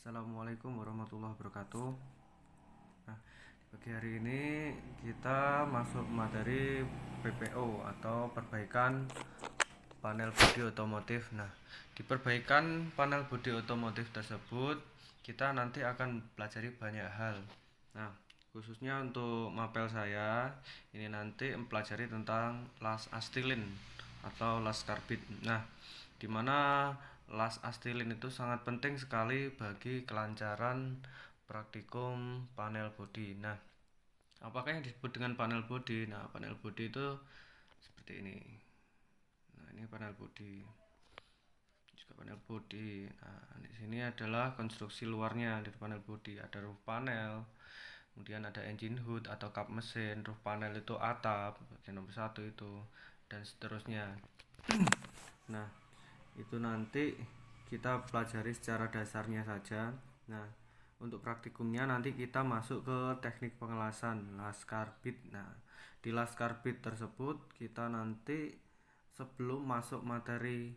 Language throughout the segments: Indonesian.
Assalamualaikum warahmatullahi wabarakatuh. Nah, pagi hari ini kita masuk materi PPO atau perbaikan panel bodi otomotif. Nah, di perbaikan panel bodi otomotif tersebut kita nanti akan pelajari banyak hal. Nah, khususnya untuk mapel saya ini nanti mempelajari tentang las astilin atau las karbit. Nah, dimana las astilin itu sangat penting sekali bagi kelancaran praktikum panel bodi. Nah, apakah yang disebut dengan panel bodi? Nah, panel bodi itu seperti ini. Nah, ini panel bodi. Juga panel bodi. Nah, di sini adalah konstruksi luarnya dari panel bodi. Ada roof panel, kemudian ada engine hood atau kap mesin, roof panel itu atap, bagian nomor 1 itu, dan seterusnya. Nah, itu nanti kita pelajari secara dasarnya saja. Nah, untuk praktikumnya nanti kita masuk ke teknik pengelasan las karbit. Nah, di las karbit tersebut kita nanti sebelum masuk materi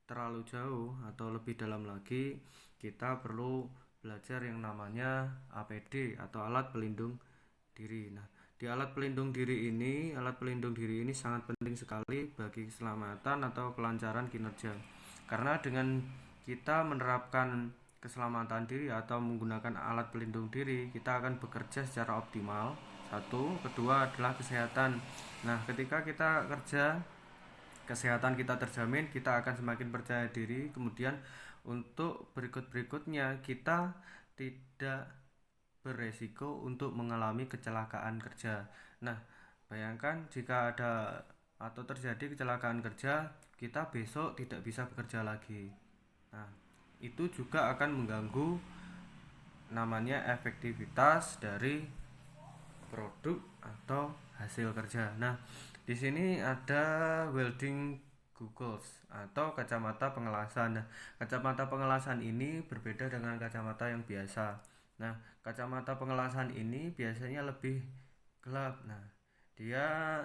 terlalu jauh atau lebih dalam lagi, kita perlu belajar yang namanya APD atau alat pelindung diri. Nah, di alat pelindung diri ini sangat penting sekali bagi keselamatan atau kelancaran kinerja. Karena dengan kita menerapkan keselamatan diri atau menggunakan alat pelindung diri, kita akan bekerja secara optimal. Satu, kedua adalah kesehatan. Nah, ketika kita kerja, kesehatan kita terjamin, kita akan semakin percaya diri. Kemudian untuk berikutnya kita tidak beresiko untuk mengalami kecelakaan kerja. Nah, bayangkan jika ada atau terjadi kecelakaan kerja, kita besok tidak bisa bekerja lagi. Nah, itu juga akan mengganggu namanya efektivitas dari produk atau hasil kerja. Nah, di sini ada welding goggles atau kacamata pengelasan. Nah, kacamata pengelasan ini berbeda dengan kacamata yang biasa. Nah, kacamata pengelasan ini biasanya lebih gelap. Nah, dia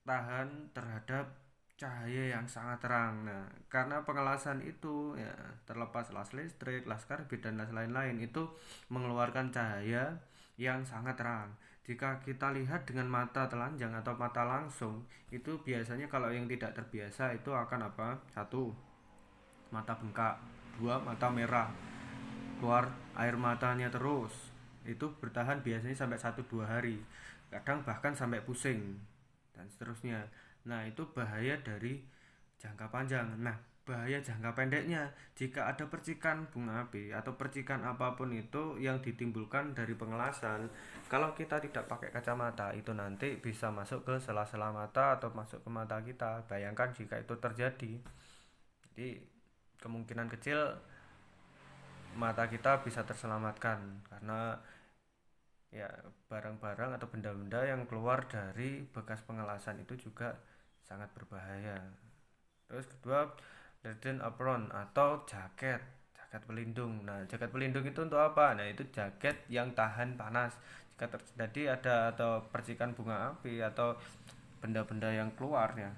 tahan terhadap cahaya yang sangat terang. Nah, karena pengelasan itu ya terlepas las listrik, las karbit dan las lain-lain itu mengeluarkan cahaya yang sangat terang. Jika kita lihat dengan mata telanjang atau mata langsung, itu biasanya kalau yang tidak terbiasa itu akan apa? Satu, mata bengkak. Dua, mata merah. Keluar air matanya terus. Itu bertahan biasanya sampai 1-2 hari. Kadang bahkan sampai pusing dan seterusnya. Nah, itu bahaya dari jangka panjang. Nah, bahaya jangka pendeknya jika ada percikan bunga api atau percikan apapun itu yang ditimbulkan dari pengelasan, kalau kita tidak pakai kacamata itu nanti bisa masuk ke sela-sela mata atau masuk ke mata kita. Bayangkan jika itu terjadi. Jadi kemungkinan kecil mata kita bisa terselamatkan karena ya barang-barang atau benda-benda yang keluar dari bekas pengelasan itu juga sangat berbahaya. Terus kedua, leather apron atau jaket pelindung. Nah, jaket pelindung itu untuk apa? Nah, itu jaket yang tahan panas. Jika terjadi ada atau percikan bunga api atau benda-benda yang keluar ya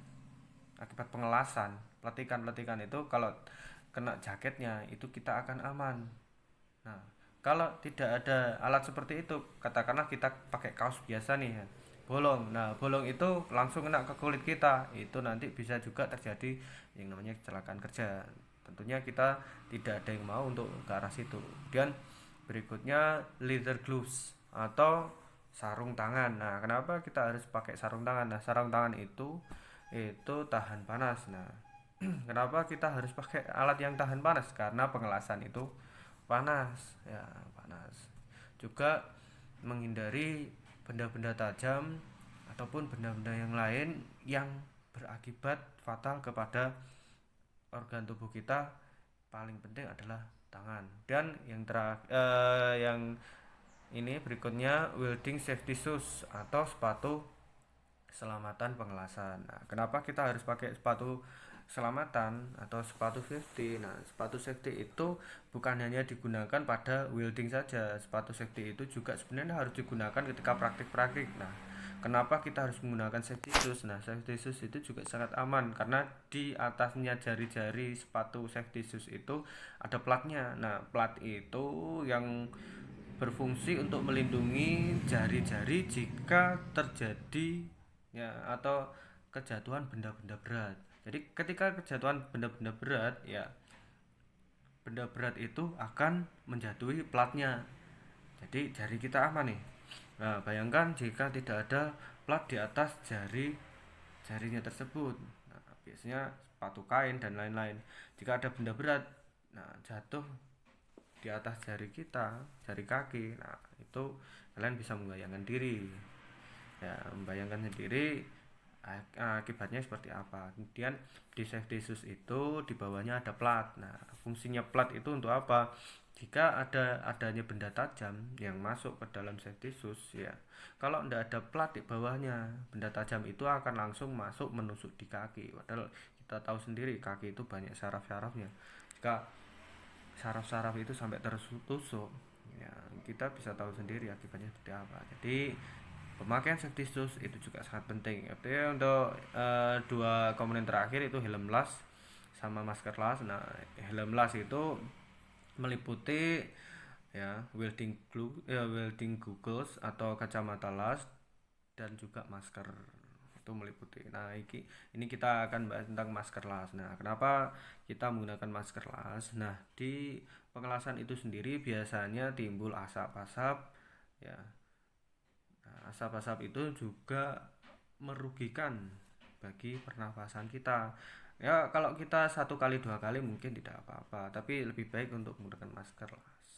akibat pengelasan, peletikan-peletikan itu kalau kena jaketnya itu kita akan aman. Nah, kalau tidak ada alat seperti itu, katakanlah kita pakai kaos biasa nih ya, bolong. Nah, bolong itu langsung kena ke kulit kita. Itu nanti bisa juga terjadi yang namanya kecelakaan kerja. Tentunya kita tidak ada yang mau untuk ke arah situ. Kemudian berikutnya leather gloves atau sarung tangan. Nah, kenapa kita harus pakai sarung tangan? Nah, sarung tangan itu tahan panas. Nah, kenapa kita harus pakai alat yang tahan panas? Karena pengelasan itu panas ya, panas juga menghindari benda-benda tajam ataupun benda-benda yang lain yang berakibat fatal kepada organ tubuh kita. Paling penting adalah tangan. Dan yang ini berikutnya welding safety shoes atau sepatu keselamatan pengelasan. Nah, kenapa kita harus pakai sepatu keselamatan atau sepatu safety. Nah, sepatu safety itu bukan hanya digunakan pada welding saja. Sepatu safety itu juga sebenarnya harus digunakan ketika praktik-praktik. Nah, kenapa kita harus menggunakan safety shoes? Nah, safety shoes itu juga sangat aman karena di atasnya jari-jari sepatu safety shoes itu ada platnya. Nah, plat itu yang berfungsi untuk melindungi jari-jari jika terjadi ya atau kejatuhan benda-benda berat. Jadi ketika kejatuhan benda-benda berat ya benda berat itu akan menjatuhi platnya. Jadi jari kita aman nih. Nah, bayangkan jika tidak ada plat di atas jarinya tersebut. Nah, biasanya sepatu kain dan lain-lain. Jika ada benda berat, nah jatuh di atas jari kita, jari kaki. Nah, itu kalian bisa membayangkan diri. Ya, membayangkan sendiri akibatnya seperti apa. Kemudian di safety shoes itu di bawahnya ada plat. Nah, fungsinya plat itu untuk apa? Jika adanya benda tajam yang masuk ke dalam safety shoes ya. Kalau tidak ada plat di bawahnya, benda tajam itu akan langsung masuk menusuk di kaki. Padahal kita tahu sendiri kaki itu banyak saraf-sarafnya. Jika saraf-saraf itu sampai tertusuk ya, kita bisa tahu sendiri akibatnya seperti apa. Jadi pemakaian safety shoes itu juga sangat penting. Artinya untuk dua komponen terakhir itu helm las sama masker las. Nah, helm las itu meliputi ya welding goggles atau kacamata las dan juga masker itu meliputi. Nah, ini kita akan bahas tentang masker las. Nah, kenapa kita menggunakan masker las? Nah, di pengelasan itu sendiri biasanya timbul asap-asap ya. Nah, asap-asap itu juga merugikan bagi pernafasan kita. Ya, kalau kita 1 kali 2 kali mungkin tidak apa-apa, tapi lebih baik untuk menggunakan masker las.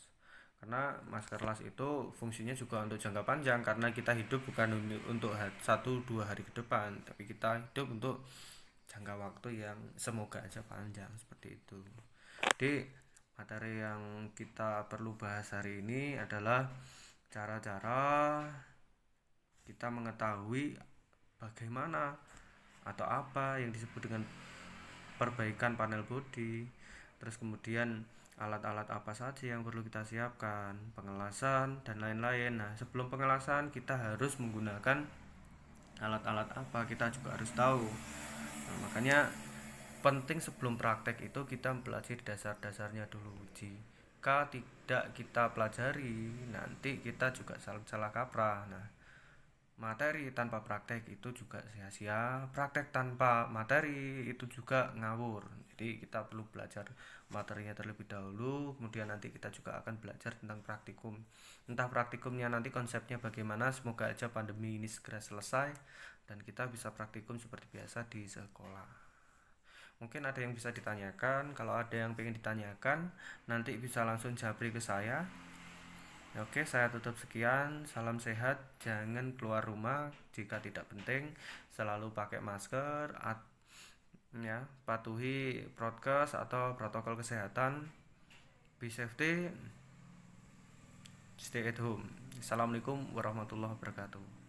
Karena masker las itu fungsinya juga untuk jangka panjang, karena kita hidup bukan untuk 1-2 hari ke depan, tapi kita hidup untuk jangka waktu yang semoga aja panjang seperti itu. Jadi materi yang kita perlu bahas hari ini adalah cara-cara kita mengetahui bagaimana atau apa yang disebut dengan perbaikan panel bodi, terus kemudian alat-alat apa saja yang perlu kita siapkan, pengelasan dan lain-lain. Nah, sebelum pengelasan kita harus menggunakan alat-alat apa, kita juga harus tahu. Nah, makanya penting sebelum praktek itu kita mempelajari dasar-dasarnya dulu. Jika tidak kita pelajari, nanti kita juga salah kaprah. Nah, materi tanpa praktek itu juga sia-sia, praktek tanpa materi itu juga ngawur. Jadi kita perlu belajar materinya terlebih dahulu, kemudian nanti kita juga akan belajar tentang praktikum. Entah praktikumnya nanti konsepnya bagaimana, semoga aja pandemi ini segera selesai dan kita bisa praktikum seperti biasa di sekolah. Mungkin ada yang bisa ditanyakan. Kalau ada yang pengen ditanyakan, nanti bisa langsung japri ke saya. Oke, saya tutup sekian. Salam sehat, jangan keluar rumah jika tidak penting. Selalu pakai masker, ya, patuhi prokes atau protokol kesehatan. Be safety, stay at home. Assalamualaikum warahmatullahi wabarakatuh.